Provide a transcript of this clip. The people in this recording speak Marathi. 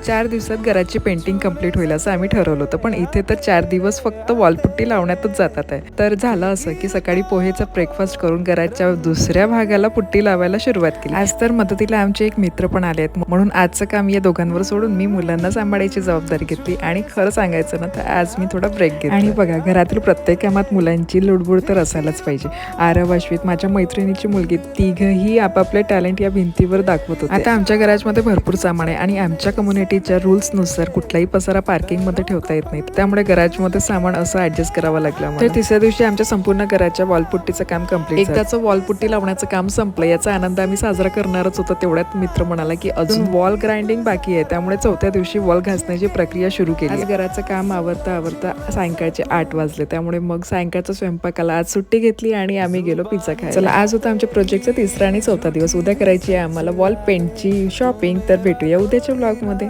4 दिवसात घराची पेंटिंग कंप्लीट होईल असं आम्ही ठरवलं होतं, पण इथे तर 4 दिवस फक्त वॉलपुट्टी लावण्यातच जातात आहे. तर झालं असं की सकाळी पोहेचा ब्रेकफास्ट करून घराच्या दुसऱ्या भागाला पुट्टी लावायला सुरुवात केली. आज तर मदतीला आमचे एक मित्र पण आले आहेत, म्हणून आजचं काम या दोघांवर सोडून मी मुलांना सांभाळायची जबाबदारी घेतली. आणि खरं सांगायचं ना तर आज मी थोडा ब्रेक घेतला. आणि बघा, घरातील प्रत्येक कामात मुलांची लुडबुड तर असायलाच पाहिजे. आरव, अश्वित, माझ्या मैत्रिणीची मुलगी, तिघही आपापले टॅलेंट या भिंतीवर दाखवत होते. आता आमच्या गॅरेजमध्ये भरपूर सामान आहे आणि आमच्या कम्युनिटीच्या रूल्सनुसार कुठलाही पसारा पार्किंगमध्ये ठेवता येत नाही, त्यामुळे गॅरेजमध्ये सामान असं ऍडजस्ट करावं लागलं. तर तिसऱ्या दिवशी आमच्या संपूर्ण घराच्या वॉलपुट्टीचं काम कंप्लीट. एकदाचं वॉलपुट्टी लावण्याचं काम संपलं, याचा आनंद आम्ही साजरा करणारच होतो. तेवढ्यात मित्र म्हणाला की अजून वॉल ग्राइंडिंग बाकी आहे, त्यामुळे चौथ्या दिवशी वॉल घासण्याची प्रक्रिया सुरू केली. आज घराचं काम आवरता आवरता सायंकाळचे 8 वाजले, त्यामुळे मग सायंकाळच्या स्वयंपाकाला आज सुट्टी घेतली आणि आम्ही गेलो पिझ्झा खायला. चला, आज होता आमच्या प्रोजेक्टचा तिसरा आणि चौथा दिवस. उद्या करायची आहे आम्हाला वॉल पेंटची शॉपिंग. तर भेटूया उद्याच्या ब्लॉगमध्ये.